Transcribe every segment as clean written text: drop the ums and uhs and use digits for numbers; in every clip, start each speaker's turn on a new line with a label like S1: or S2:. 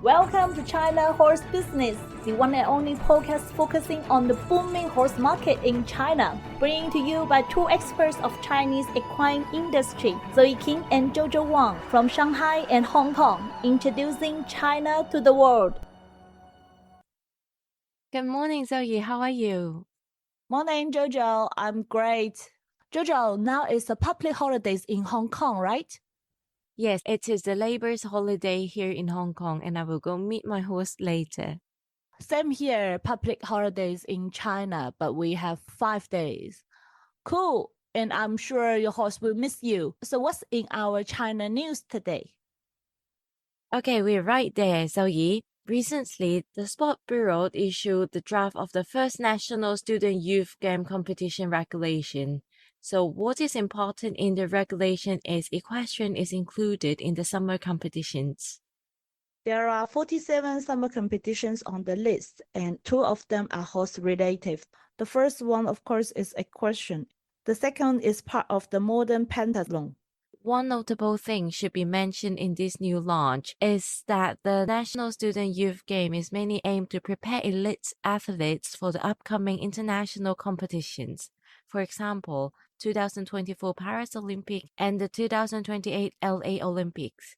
S1: Welcome to China Horse Business, the one and only podcast focusing on the booming horse market in China. Bringing to you by two experts of Chinese equine industry, Zoe King and Jojo Wang from Shanghai and Hong Kong, introducing China to the world.
S2: Good morning, Zoe. How are you?
S1: Morning, Jojo. I'm great. Jojo, now is the public holidays in Hong Kong, right?
S2: Yes, it is the Labor's holiday here in Hong Kong, and I will go meet my horse later.
S1: Same here, public holidays in China, but we have 5 days. Cool, and I'm sure your horse will miss you. So what's in our China news today?
S2: Okay, we're right there, Zoe. Recently, the Sport Bureau issued the draft of the first National Student Youth Game Competition regulation. So what is important in the regulation is equestrian is included in the summer competitions.
S1: There are 47 summer competitions on the list, and 2 of them are horse-related. The first one, of course, is equestrian. The second is part of the modern pentathlon.
S2: One notable thing should be mentioned in this new launch is that the National Student Youth Game is mainly aimed to prepare elite athletes for the upcoming international competitions. For example, 2024 Paris Olympic and the 2028 LA Olympics.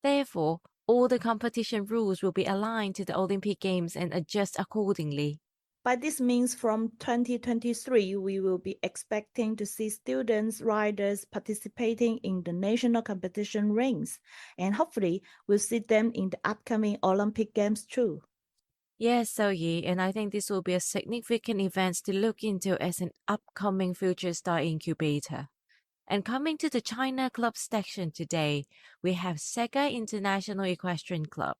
S2: Therefore, all the competition rules will be aligned to the Olympic Games and adjust accordingly.
S1: By this means, from 2023, we will be expecting to see students, riders participating in the national competition rings, and hopefully we'll see them in the upcoming Olympic Games too.
S2: Yes, Zoe, and I think this will be a significant event to look into as an upcoming future star incubator. And coming to the China Club section today, we have Saga International Equestrian Club.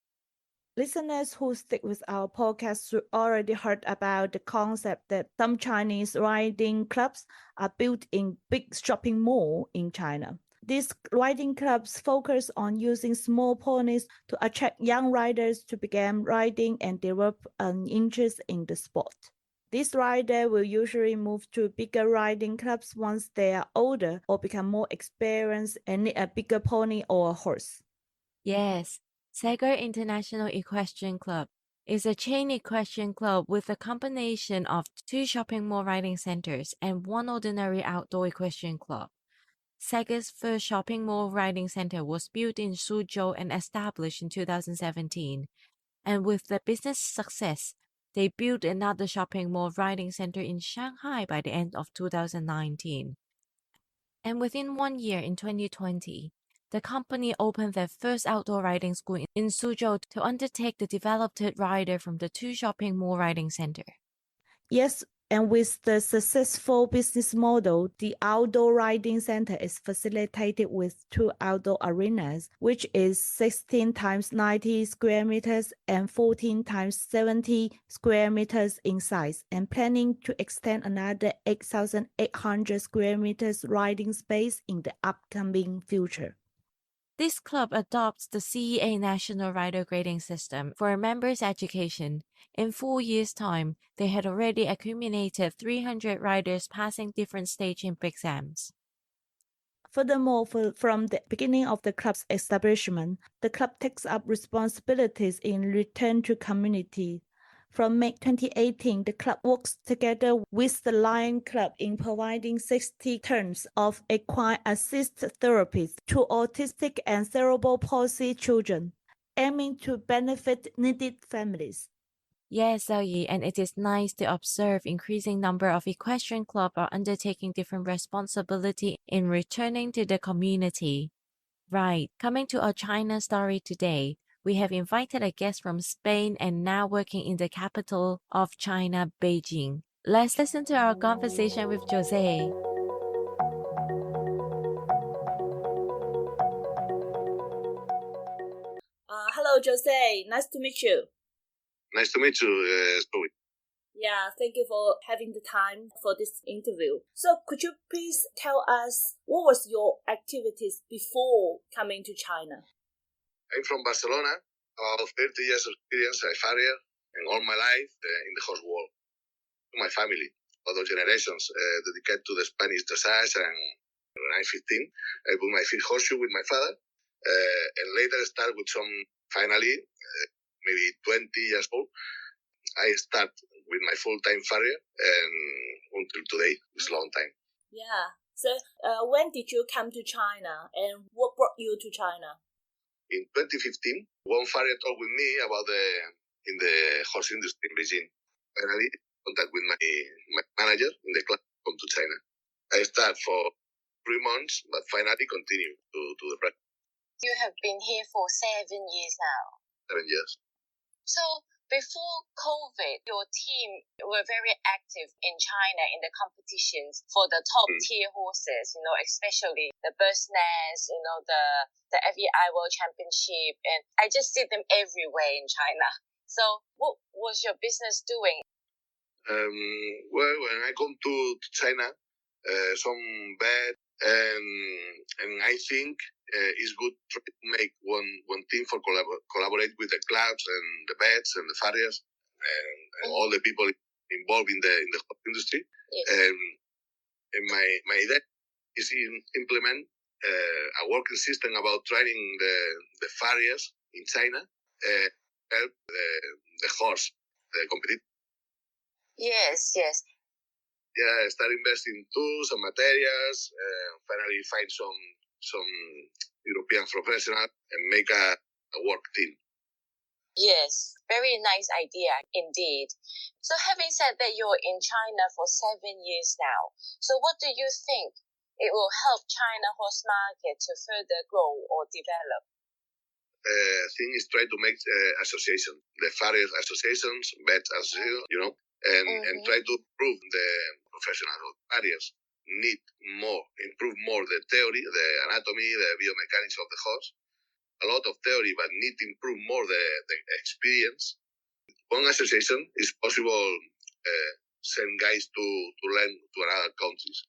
S1: Listeners who stick with our podcast should already heard about the concept that some Chinese riding clubs are built in big shopping malls in China. These riding clubs focus on using small ponies to attract young riders to begin riding and develop an interest in the sport. These riders will usually move to bigger riding clubs once they are older or become more experienced and need a bigger pony or a horse.
S2: Yes, Saga International Equestrian Club is a chain equestrian club with a combination of 2 shopping mall riding centers and 1 ordinary outdoor equestrian club. Saga's first shopping mall riding center was built in Suzhou and established in 2017. And with the business success, they built another shopping mall riding center in Shanghai by the end of 2019. And within 1 year in 2020, the company opened their first outdoor riding school in Suzhou to undertake the developed rider from the 2 shopping mall riding center.
S1: Yes, and with the successful business model, the outdoor riding center is facilitated with 2 outdoor arenas, which is 16 times 90 square meters and 14 times 70 square meters in size, and planning to extend another 8,800 square meters riding space in the upcoming future.
S2: This club adopts the CEA National Rider Grading System for members' education. In 4 years' time, they had already accumulated 300 riders passing different stage exams.
S1: Furthermore, from the beginning of the club's establishment, the club takes up responsibilities in return to community. From May 2018, the club works together with the Lion Club in providing 60 terms of equine assisted therapies to autistic and cerebral palsy children, aiming to benefit needy families.
S2: Yes, Zoe, and it is nice to observe increasing number of equestrian clubs are undertaking different responsibility in returning to the community. Right, coming to our China story today, we have invited a guest from Spain and now working in the capital of China, Beijing. Let's listen to our conversation with Jose.
S1: Hello, Jose. Nice to meet you.
S3: Nice to meet you, Zoe.
S1: Yeah, thank you for having the time for this interview. So could you please tell us what was your activities before coming to China?
S3: I'm from Barcelona. About 30 years of experience I farrier and all my life in the horse world. My family, other generations dedicated to the Spanish dressage, and when I'm 15, I put my first horseshoe with my father and later start with some, finally, maybe 20 years old. I start with my full-time farrier, and until today, it's a long time.
S1: Yeah. So when did you come to China, and what brought you to China?
S3: In 2015, one farrier talked with me about in the horse industry in Beijing. Finally, contact with my manager in the club come to China. I start for 3 months, but finally continue to the practice.
S2: You have been here for 7 years now.
S3: 7 years.
S2: So before COVID, your team were very active in China in the competitions for the top tier horses, especially the Bird's Nest, the FEI World Championship. And I just see them everywhere in China. So what was your business doing?
S3: Well, when I come to China, some bad, and I think it's good to make one team for collaborate with the clubs and the vets and the farriers and all the people involved in the horse industry.
S2: Yes.
S3: And my idea is implement a working system about training the farriers in China, help the horse, the competition.
S2: Yes.
S3: Yeah, start investing in tools and materials, finally find some European professional and make a work team.
S2: Yes, very nice idea indeed. So having said that you're in China for 7 years now, so what do you think it will help China horse market to further grow or develop?
S3: Thing is try to make association, the farriers associations, vet associations, and try to improve the professional farriers. Need improve more the theory, the anatomy, the biomechanics of the horse. A lot of theory, but need to improve more the experience. One association is possible send guys to learn to other countries.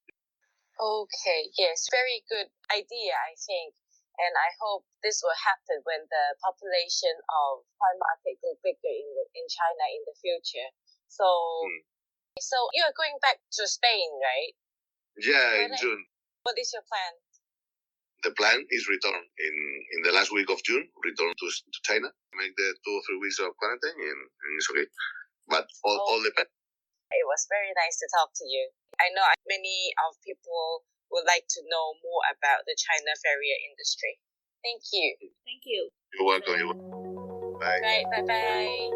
S2: Okay, yes, very good idea, I think. And I hope this will happen when the population of farm market go bigger in China in the future. So you are going back to Spain, right?
S3: Yeah, in June.
S2: What is your plan?
S3: The plan is return in the last week of June, return to China, make the 2 or 3 weeks of quarantine, and it's okay. But all depends.
S2: It was very nice to talk to you. I know many of people would like to know more about the China farrier industry. Thank you.
S1: Thank you.
S3: You're welcome. Bye.
S2: Right, bye-bye.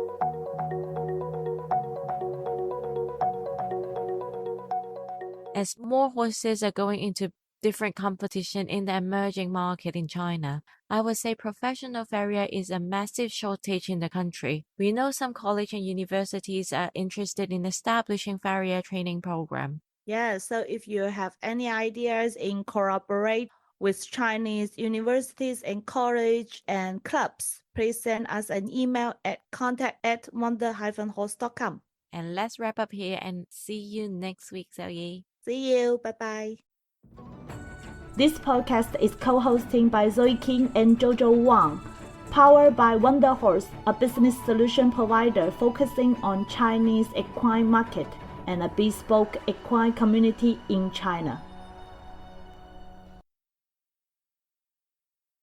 S2: As more horses are going into different competition in the emerging market in China, I would say professional farrier is a massive shortage in the country. We know some college and universities are interested in establishing farrier training program.
S1: Yeah, so if you have any ideas in cooperate with Chinese universities and college and clubs, please send us an email at contact@wonder-horse.com.
S2: And let's wrap up here and see you next week, Xiaoyi.
S1: See you. Bye-bye. This podcast is co-hosted by Zoe King and Jojo Wang, powered by Wonder Horse, a business solution provider focusing on Chinese equine market and a bespoke equine community in China.